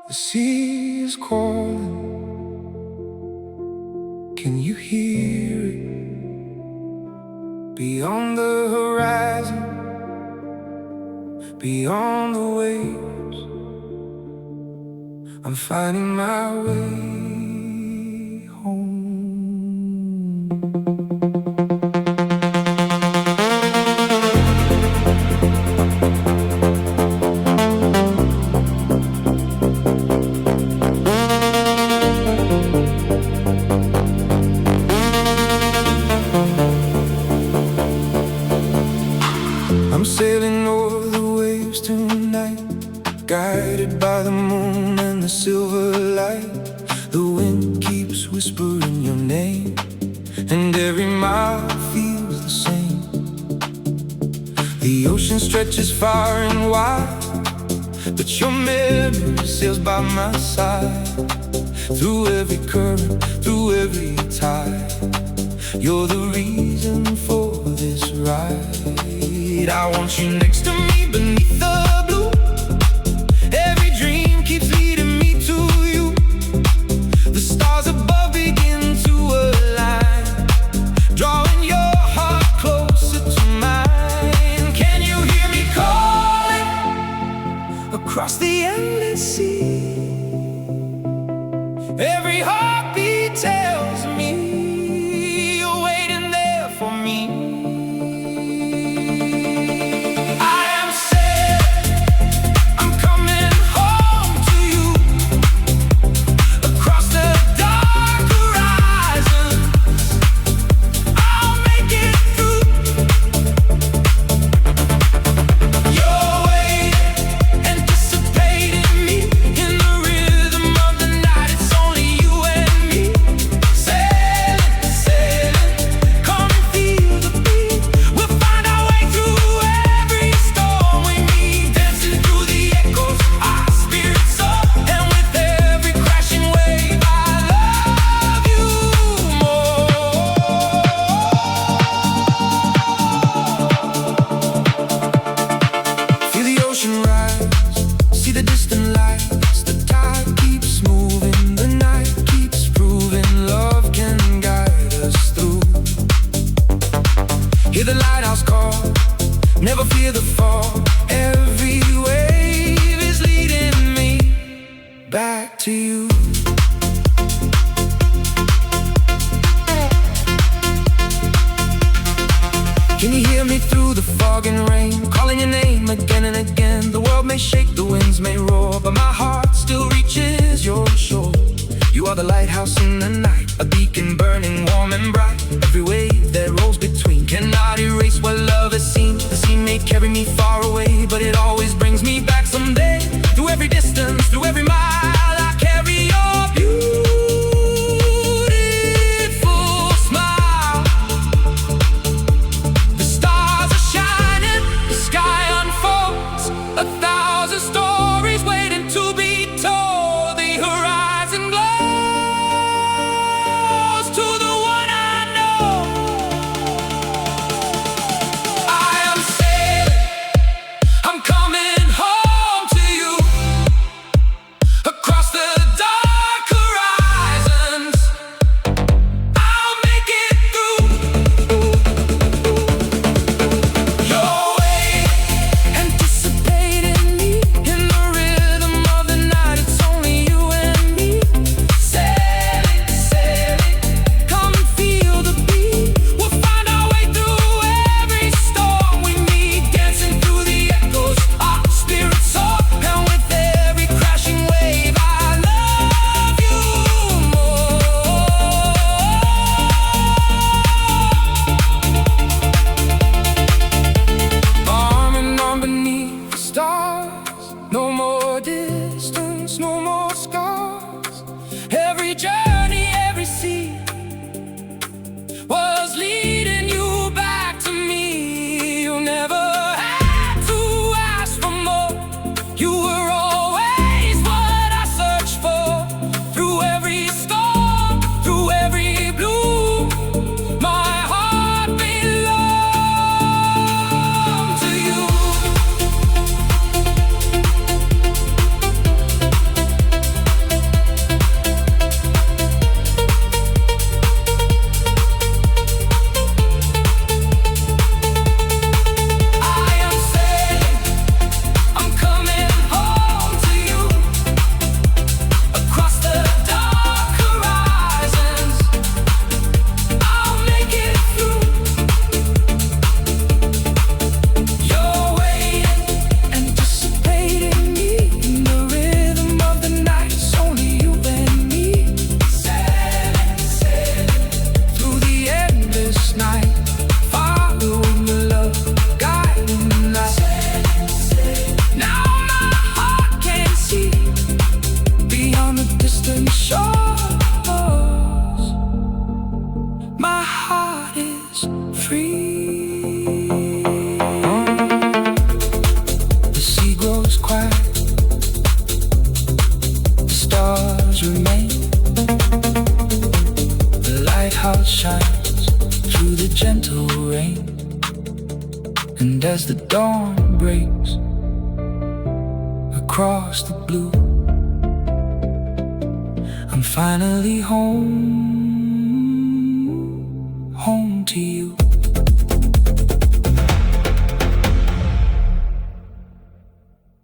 The sea is calling. Can you hear it? Beyond the horizon, beyond the waves, I'm finding my way home. I'm sailing over the waves tonight, guided by the moon and the silver light. The wind keeps whispering your name, and every mile feels the same. The ocean stretches far and wide, but your memory sails by my side. Through every current, through every tide, you're the reason for this ride. I want you next to me beneath the blue. Every dream keeps leading me to you. The stars above begin to align, drawing your heart closer to mine. Can you hear me calling across the endless sea? Every heartbeat tells me you're waiting there for me. Hear the lighthouse call, never fear the fall. Every wave is leading me back to you. Can you hear me through the fog and rain, calling your name again and again? The world may shake, the winds may roar, but my heart still reaches your shore. You are the lighthouse in the night, a beacon burning warm and bright. Every wave that rolls between cannot erase what love has seen. The sea may carry me far away, but it always brings me back someday. Through every distance, through every mile, I carry your beautiful smile. The stars are shining, the sky unfolds, 1,000 stories waiting to be told. The horizon glows to the one I know. I am sailing, I'm coming home to you. Across the dark horizons, I'll make it through. Your way, anticipating me in the rhythm of the night. It's only you and me. Sailing, sailing, come and feel the beat. We'll find our way through every storm we meet, dancing through the echoes, our spirits soar. And with every crashing wave, I love you more. Arm in arm beneath the stars, no more distance, no more scars. Every journey, every sea was leading you back to me. You never had to ask for more. You were always what I searched for. Through every storm, through every blue, my heart belonged to you. lighthouse shines through the gentle rain, and as the dawn breaks across the blue, I'm finally home, home to you.